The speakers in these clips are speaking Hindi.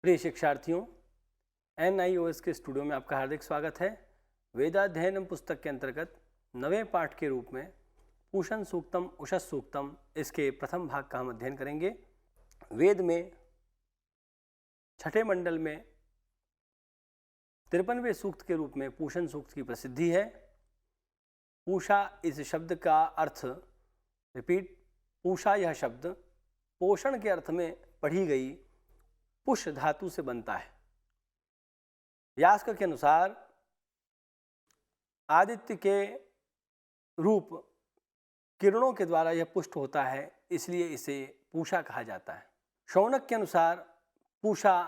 प्रिय शिक्षार्थियों, NIOS के स्टूडियो में आपका हार्दिक स्वागत है। वेदाध्ययनम पुस्तक के अंतर्गत नवे पाठ के रूप में पूषण सूक्तम उषस सूक्तम इसके प्रथम भाग का हम अध्ययन करेंगे। वेद में छठे मंडल में 53वें सूक्त के रूप में पूषण सूक्त की प्रसिद्धि है। पूषा इस शब्द का अर्थ पूषा यह शब्द पोषण के अर्थ में पढ़ी गई पुष धातु से बनता है। यास्क के अनुसार आदित्य के रूप किरणों के द्वारा यह पुष्ट होता है, इसलिए इसे पूषा कहा जाता है। शौनक के अनुसार पूषा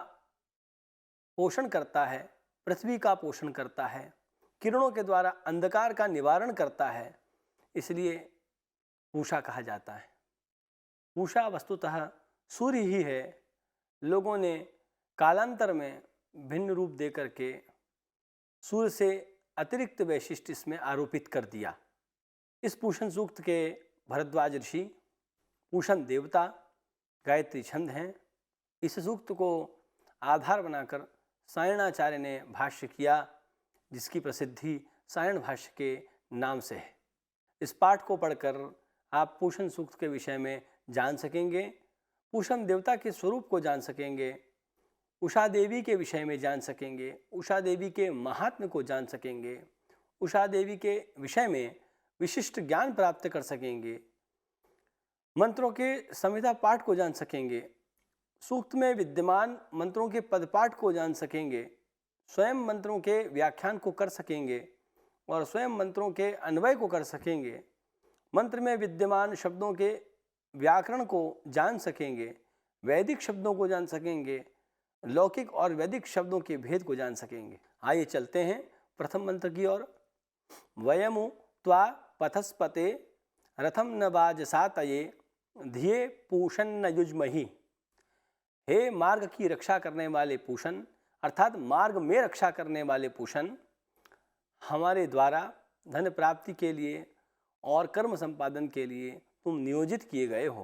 पोषण करता है, पृथ्वी का पोषण करता है, किरणों के द्वारा अंधकार का निवारण करता है, इसलिए पूषा कहा जाता है। पूषा वस्तुतः सूर्य ही है। लोगों ने कालांतर में भिन्न रूप दे करके सूर्य से अतिरिक्त वैशिष्ट इसमें आरोपित कर दिया। इस पूषण सूक्त के भरद्वाज ऋषि पूषण देवता गायत्री छंद हैं। इस सूक्त को आधार बनाकर सायणाचार्य ने भाष्य किया, जिसकी प्रसिद्धि सायण भाष्य के नाम से है। इस पाठ को पढ़कर आप पूषण सूक्त के विषय में जान सकेंगे, पूषण देवता के स्वरूप को जान सकेंगे, उषा देवी के विषय में जान सकेंगे, उषा देवी के महात्म्य को जान सकेंगे, उषा देवी के विषय में विशिष्ट ज्ञान प्राप्त कर सकेंगे, मंत्रों के संहिता पाठ को जान सकेंगे, सूक्त में विद्यमान मंत्रों के पदपाठ को जान सकेंगे, स्वयं मंत्रों के व्याख्यान को कर सकेंगे और स्वयं मंत्रों के अन्वय को कर सकेंगे, मंत्र में विद्यमान शब्दों के व्याकरण को जान सकेंगे, वैदिक शब्दों को जान सकेंगे, लौकिक और वैदिक शब्दों के भेद को जान सकेंगे। आइए चलते हैं प्रथम मंत्र की ओर। वयमु त्वा पथस्पते रथम न वाजसातये धिये पूषण न युजमहि। हे मार्ग की रक्षा करने वाले पूषण, अर्थात मार्ग में रक्षा करने वाले पूषण, हमारे द्वारा धन प्राप्ति के लिए और कर्म संपादन के लिए तुम नियोजित किए गए हो।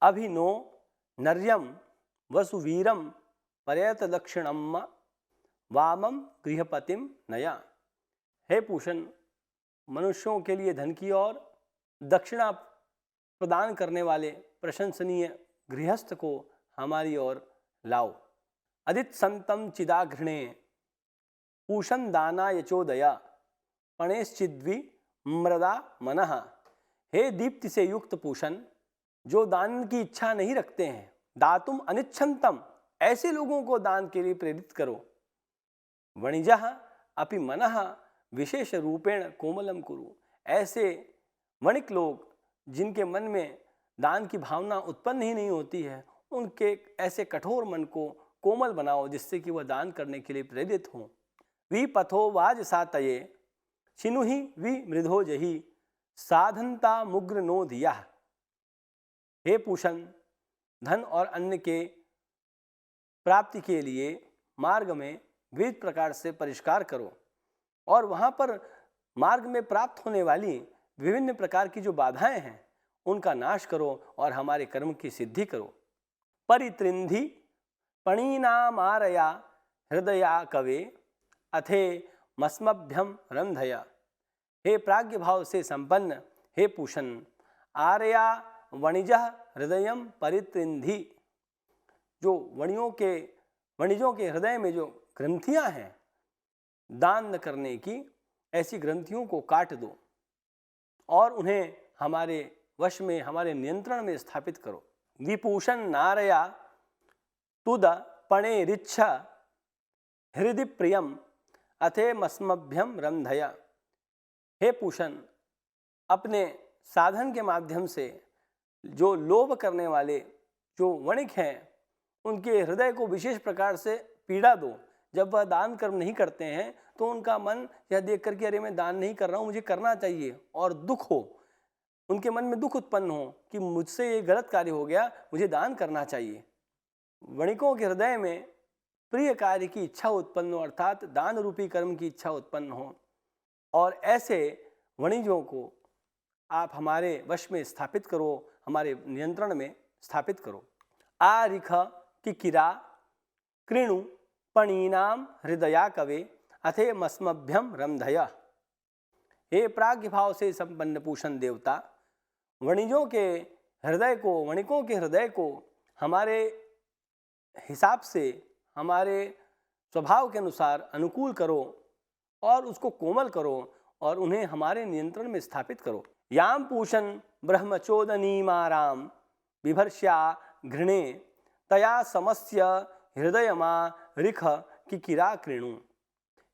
अभिनो नर्यम वसुवीरम पर्यत दक्षिणम वामम गृहपतिम नया। हे पूषण, मनुष्यों के लिए धन की ओर दक्षिणा प्रदान करने वाले प्रशंसनीय गृहस्थ को हमारी ओर लाओ। अदित संतम चिदाघृणे पूषण दाना यचोदया पणेश्चिद्वि मृदा मनः। हे दीप्ति से युक्त पूषण, जो दान की इच्छा नहीं रखते हैं, दातुम अनिच्छन्तम, ऐसे लोगों को दान के लिए प्रेरित करो। वणिजः अपि मनः विशेष रूपेण कोमलम कुरु। ऐसे वणिक लोग जिनके मन में दान की भावना उत्पन्न ही नहीं होती है, उनके ऐसे कठोर मन को कोमल बनाओ, जिससे कि वह दान करने के लिए प्रेरित हों। विपथो वाजसातये छिनुहि विमृधो जहि साधनता मुग्र नो दिया। हे पूषण, धन और अन्न के प्राप्ति के लिए मार्ग में विविध प्रकार से परिष्कार करो और वहाँ पर मार्ग में प्राप्त होने वाली विभिन्न प्रकार की जो बाधाएं हैं, उनका नाश करो और हमारे कर्म की सिद्धि करो। परित्रिंधि पणीनामारया हृदया कवे अथे मस्मभ्यम रंधया। हे प्राज्ञ भाव से संपन्न हे पूषण, आर्या वणिजः हृदयम परित्रिंधि। जो वणिजों के हृदय में जो ग्रंथियां हैं दान न करने की, ऐसी ग्रंथियों को काट दो और उन्हें हमारे वश में, हमारे नियंत्रण में स्थापित करो। विपूषण नारया तुद पणे रिच्छ हृदय प्रियम अथे मस्मभ्यम रंधया। हे पूषण, अपने साधन के माध्यम से जो लोभ करने वाले जो वणिक हैं, उनके हृदय को विशेष प्रकार से पीड़ा दो। जब वह दान कर्म नहीं करते हैं तो उनका मन यह देख कर कि अरे मैं दान नहीं कर रहा हूँ, मुझे करना चाहिए, और दुख हो, उनके मन में दुख उत्पन्न हो कि मुझसे ये गलत कार्य हो गया, मुझे दान करना चाहिए। वणिकों के हृदय में प्रिय कार्य की इच्छा उत्पन्न हो, अर्थात दान रूपी कर्म की इच्छा उत्पन्न हो, और ऐसे वणिजों को आप हमारे वश में स्थापित करो, हमारे नियंत्रण में स्थापित करो। आरिख किकिरा कृणु पणीनाम हृदया कवे अथे मस्मभ्यम रमधय। हे प्राज्ञ भाव से संपन्न पूषण देवता, वणिजों के हृदय को, वणिकों के हृदय को हमारे हिसाब से, हमारे स्वभाव के अनुसार अनुकूल करो और उसको कोमल करो और उन्हें हमारे नियंत्रण में स्थापित करो। याम पूषण ब्रह्मचोदनीमाराम बिभर्ष्या घृणे तया समस्य हृदयमा रिख किकिरा कृणु।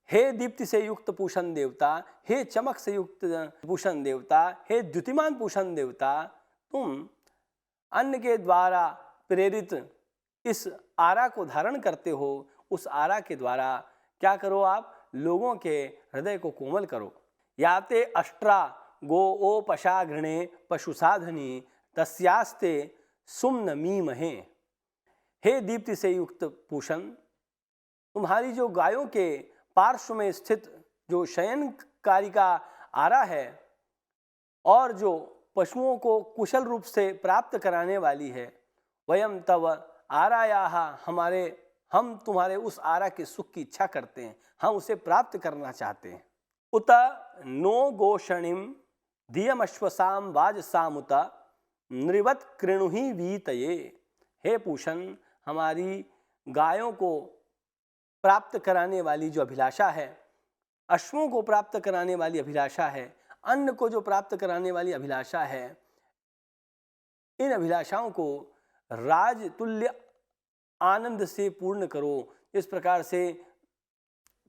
हे दीप्ति से युक्त पूषण देवता, हे चमक से युक्त पूषण देवता, हे द्युतिमान पूषण देवता, तुम अन्न के द्वारा प्रेरित इस आरा को धारण करते हो। उस आरा के द्वारा क्या करो आप? लोगों के हृदय को कोमल करो। याते अष्ट्रा गो ओपशा घृणे पशु साधनी तस्यास्ते सुम्न मीमहे। हे दीप्ति से युक्त पूषण, तुम्हारी जो गायों के पार्श्व में स्थित जो शयनकारी का आरा है और जो पशुओं को कुशल रूप से प्राप्त कराने वाली है, वयम तव आरायाः, हम तुम्हारे उस आरा के सुख की इच्छा करते हैं, हम उसे प्राप्त करना चाहते हैं। उत नो गोषणिम धियमश्वसाम वाजसामुत नृवत कृणुहि वीतये। हे पूषण, हमारी गायों को प्राप्त कराने वाली जो अभिलाषा है, अश्वों को प्राप्त कराने वाली अभिलाषा है, अन्न को जो प्राप्त कराने वाली अभिलाषा है, इन अभिलाषाओं को राजतुल्य आनंद से पूर्ण करो। इस प्रकार से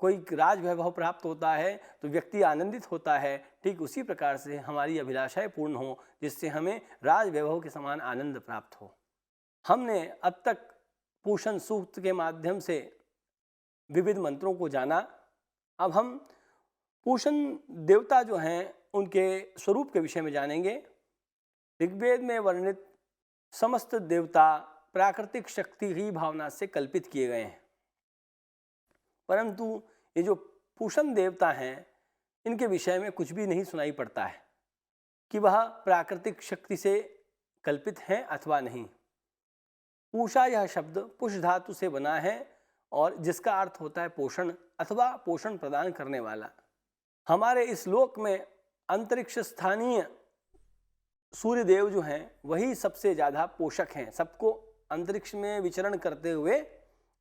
कोई राज वैभव प्राप्त होता है तो व्यक्ति आनंदित होता है, ठीक उसी प्रकार से हमारी अभिलाषाएं पूर्ण हो जिससे हमें राज वैभव के समान आनंद प्राप्त हो। हमने अब तक पूषण सूक्त के माध्यम से विविध मंत्रों को जाना। अब हम पूषण देवता जो हैं उनके स्वरूप के विषय में जानेंगे। ऋग्वेद में वर्णित समस्त देवता प्राकृतिक शक्ति की भावना से कल्पित किए गए हैं, परंतु ये जो पूषण देवता हैं इनके विषय में कुछ भी नहीं सुनाई पड़ता है कि वह प्राकृतिक शक्ति से कल्पित हैं अथवा नहीं। पूषा यह शब्द पुष धातु से बना है और जिसका अर्थ होता है पोषण अथवा पोषण प्रदान करने वाला। हमारे इस लोक में अंतरिक्ष स्थानीय सूर्य देव जो हैं वही सबसे ज़्यादा पोषक हैं, सबको अंतरिक्ष में विचरण करते हुए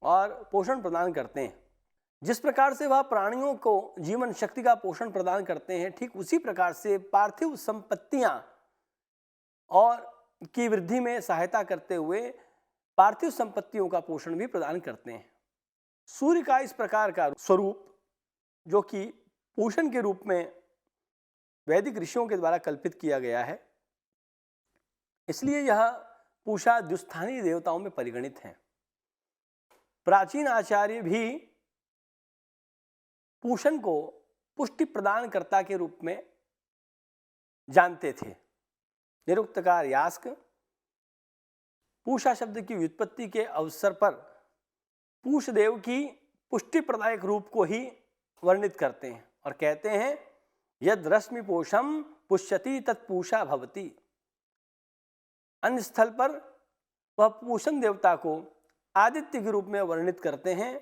और पोषण प्रदान करते हैं। जिस प्रकार से वह प्राणियों को जीवन शक्ति का पोषण प्रदान करते हैं, ठीक उसी प्रकार से पार्थिव संपत्तियां और की वृद्धि में सहायता करते हुए पार्थिव संपत्तियों का पोषण भी प्रदान करते हैं। सूर्य का इस प्रकार का स्वरूप जो कि पूषण के रूप में वैदिक ऋषियों के द्वारा कल्पित किया गया है, इसलिए यह पूषा द्युस्थानी देवताओं में परिगणित है। प्राचीन आचार्य भी पूषण को पुष्टि प्रदानकर्ता के रूप में जानते थे। निरुक्तकार यास्क पूषा शब्द की व्युत्पत्ति के अवसर पर पूष देव की पुष्टि प्रदायक रूप को ही वर्णित करते हैं और कहते हैं यद रश्मि पोषम पुष्यति तत्पूषा भवति। अन्य स्थल पर वह पूषण देवता को आदित्य के रूप में वर्णित करते हैं,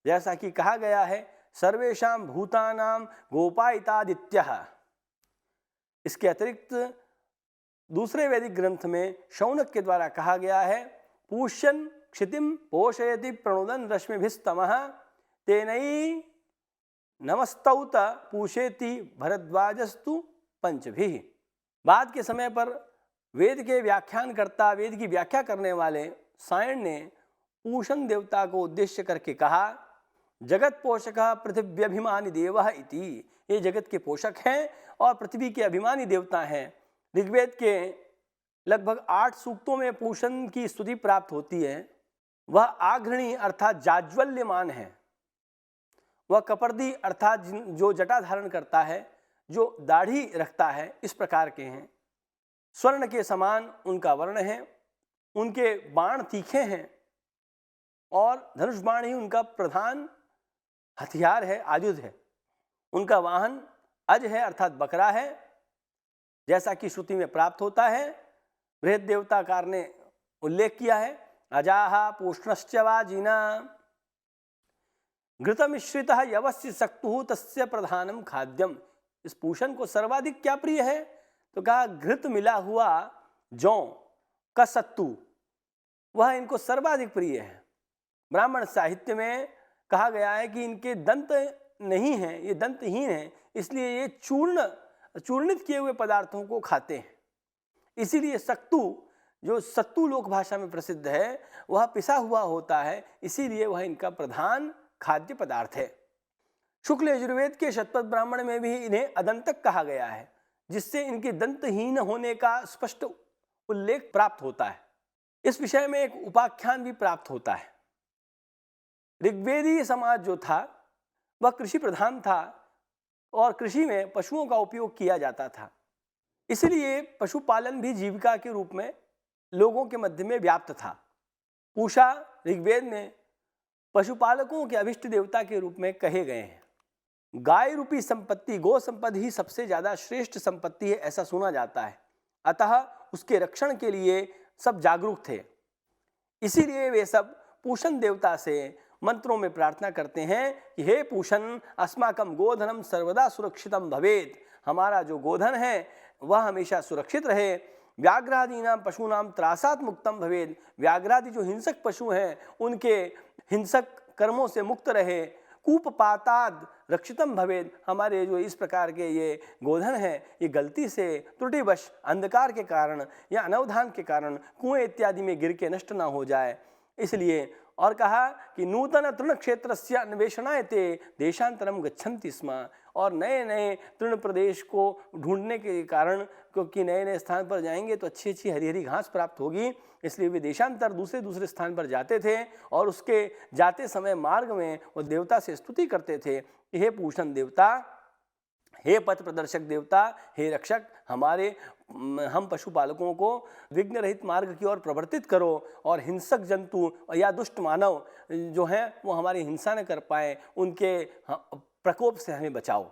जैसा कि कहा गया है सर्वेषां भूतानां गोपायितादित्यः। इसके अतिरिक्त दूसरे वैदिक ग्रंथ में शौनक के द्वारा कहा गया है पूष्यन् क्षितिं पोषयति प्रणोदन रश्मिभिस्तमः तेनै नमस्तौत पूषेति भरद्वाजस्तु पंचभिः। बाद के समय पर वेद के व्याख्यानकर्ता, वेद की व्याख्या करने वाले सायण ने पूषण देवता को उद्देश्य करके कहा जगत पोषक पृथ्व्यभिमानी देवः इति। ये जगत के पोषक हैं और पृथ्वी के अभिमानी देवता हैं। ऋग्वेद के लगभग 8 सूक्तों में पूषण की स्तुति प्राप्त होती है। वह आघृणी अर्थात जाज्वल्यमान है, वह कपर्दी अर्थात जो जटा धारण करता है, जो दाढ़ी रखता है, इस प्रकार के हैं। स्वर्ण के समान उनका वर्ण है, उनके बाण तीखे हैं और धनुष बाण ही उनका प्रधान हथियार है, आयुध है। उनका वाहन अज है अर्थात बकरा है, जैसा कि श्रुति में प्राप्त होता है। बृहद देवताकार ने उल्लेख किया है अजाहा पूष्णश्च वाजिना घृतमिश्रितः यवस्य सक्तुः तस्य प्रधानम खाद्यम। इस पूषण को सर्वाधिक क्या प्रिय है? तो कहा घृत मिला हुआ जौ का सत्तू, वह इनको सर्वाधिक प्रिय है। ब्राह्मण साहित्य में कहा गया है कि इनके दंत नहीं हैं, ये दंतहीन हैं, इसलिए ये चूर्णित किए हुए पदार्थों को खाते हैं। इसीलिए सत्तू, जो सत्तू लोक भाषा में प्रसिद्ध है, वह पिसा हुआ होता है, इसीलिए वह इनका प्रधान खाद्य पदार्थ है। शुक्ल यजुर्वेद के शतपथ ब्राह्मण में भी इन्हें अदंतक कहा गया है, जिससे इनके दंतहीन होने का स्पष्ट उल्लेख प्राप्त होता है। इस विषय में एक उपाख्यान भी प्राप्त होता है। ऋग्वेदीय समाज जो था वह कृषि प्रधान था और कृषि में पशुओं का उपयोग किया जाता था, इसलिए पशुपालन भी जीविका के रूप में लोगों के मध्य में व्याप्त था। पूषा ऋग्वेद में पशुपालकों के अभिष्ट देवता के रूप में कहे गए हैं। गाय रूपी संपत्ति, गो संपत्ति ही सबसे ज्यादा श्रेष्ठ संपत्ति है, ऐसा सुना जाता है। अतः उसके रक्षण के लिए सब जागरूक थे, इसीलिए वे सब पूषण देवता से मंत्रों में प्रार्थना करते हैं कि हे पूषण, अस्माकं गोधनम सर्वदा सुरक्षितम भवेत्। हमारा जो गोधन है वह हमेशा सुरक्षित रहे। व्याघ्रादीनां पशूनां त्रासात् मुक्तम भवेत्। व्याघ्रादि जो हिंसक पशु हैं उनके हिंसक कर्मों से मुक्त रहे। कूपपाताद रक्षितम भवेत्। हमारे जो इस प्रकार के ये गोधन है, ये गलती से त्रुटिवश अंधकार के कारण या अनवधान के कारण कुएं इत्यादि में गिर के नष्ट ना हो जाए, इसलिए। और कहा कि नूतन तृण क्षेत्रस्य अन्वेषणाय ते देशांतरम गच्छन्ति स्म। और नए नए तृण प्रदेश को ढूंढने के कारण, क्योंकि नए नए स्थान पर जाएंगे तो अच्छी अच्छी हरी हरी घास प्राप्त होगी, इसलिए वे देशांतर दूसरे दूसरे स्थान पर जाते थे और उसके जाते समय मार्ग में वो देवता से स्तुति करते थे कि हे पूषण देवता, हे पथ प्रदर्शक देवता, हे रक्षक, हम पशुपालकों को विघ्न रहित मार्ग की ओर प्रवर्तित करो और हिंसक जंतु या दुष्ट मानव जो हैं वो हमारी हिंसा न कर पाए, उनके प्रकोप से हमें बचाओ।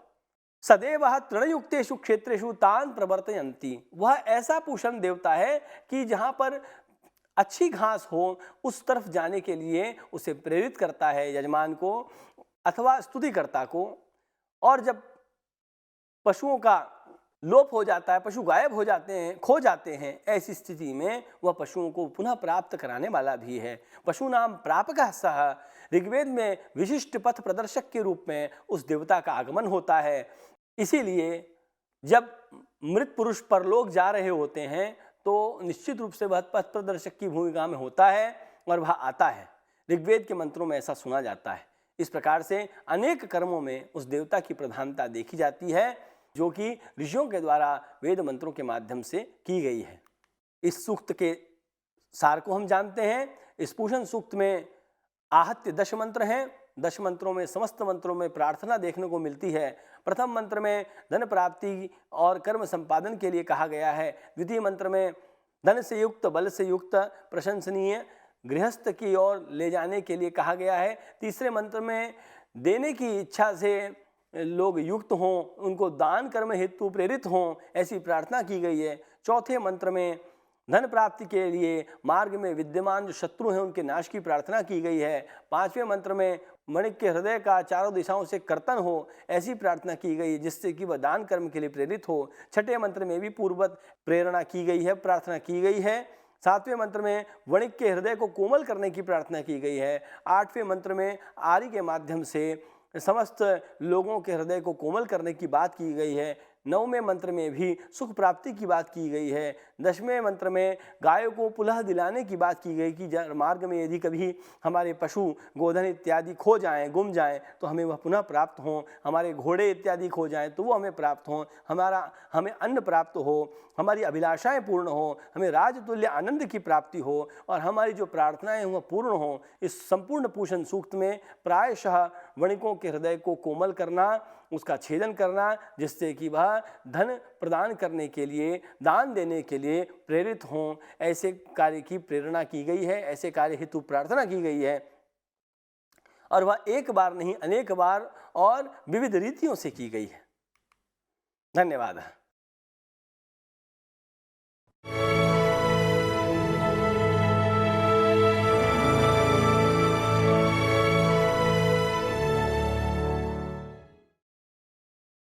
सदैव तृणयुक्तेषु क्षेत्रेषु तान प्रवर्तयन्ति। वह ऐसा पूषण देवता है कि जहाँ पर अच्छी घास हो उस तरफ जाने के लिए उसे प्रेरित करता है, यजमान को अथवा स्तुतिकर्ता को। और जब पशुओं का लोप हो जाता है, पशु गायब हो जाते हैं, खो जाते हैं, ऐसी स्थिति में वह पशुओं को पुनः प्राप्त कराने वाला भी है। पशुनाम प्रापकः सः। ऋग्वेद में विशिष्ट पथ प्रदर्शक के रूप में उस देवता का आगमन होता है। इसीलिए जब मृत पुरुष परलोक जा रहे होते हैं तो निश्चित रूप से वह पथ प्रदर्शक की भूमिका में होता है और वह आता है। ऋग्वेद के मंत्रों में ऐसा सुना जाता है। इस प्रकार से अनेक कर्मों में उस देवता की प्रधानता देखी जाती है, जो कि ऋषियों के द्वारा वेद मंत्रों के माध्यम से की गई है। इस सूक्त के सार को हम जानते हैं। इस पूषण सूक्त में आहत्य 10 मंत्र हैं। 10 मंत्रों में, समस्त मंत्रों में प्रार्थना देखने को मिलती है। प्रथम मंत्र में धन प्राप्ति और कर्म संपादन के लिए कहा गया है। द्वितीय मंत्र में धन से युक्त, बल से युक्त, प्रशंसनीय गृहस्थ की ओर ले जाने के लिए कहा गया है। तीसरे मंत्र में देने की इच्छा से लोग युक्त हों, उनको दान कर्म हेतु प्रेरित हों, ऐसी प्रार्थना की गई है। चौथे मंत्र में धन प्राप्ति के लिए मार्ग में विद्यमान जो शत्रु हैं उनके नाश की प्रार्थना की गई है। पांचवें मंत्र में मणिक के हृदय का चारों दिशाओं से कर्तन हो, ऐसी प्रार्थना की गई जिससे कि वह दान कर्म के लिए प्रेरित हो। छठे मंत्र में भी पूर्ववत प्रेरणा की गई है, प्रार्थना की गई है। सातवें मंत्र में वणिक के हृदय को कोमल करने की प्रार्थना की गई है। आठवें मंत्र में आरी के माध्यम से समस्त लोगों के हृदय को कोमल करने की बात की गई है। 9वें मंत्र में भी सुख प्राप्ति की बात की गई है। 10वें मंत्र में गायों को पुनः दिलाने की बात की गई कि मार्ग में यदि कभी हमारे पशु गोधन इत्यादि खो जाएं, गुम जाएं, तो हमें वह पुनः प्राप्त हों। हमारे घोड़े इत्यादि खो जाएं तो वो हमें प्राप्त हों। हमें अन्न प्राप्त हो, हमारी अभिलाषाएं पूर्ण हो, हमें राजतुल्य आनंद की प्राप्ति हो और हमारी जो प्रार्थनाएं हैं वह पूर्ण हो। इस संपूर्ण पूषण सूक्त में प्रायशः वणिकों के हृदय को कोमल करना, उसका छेदन करना, जिससे कि वह धन प्रदान करने के लिए, दान देने के लिए प्रेरित हों, ऐसे कार्य की प्रेरणा की गई है, ऐसे कार्य हेतु प्रार्थना की गई है। और वह एक बार नहीं, अनेक बार और विविध रीतियों से की गई है। धन्यवाद।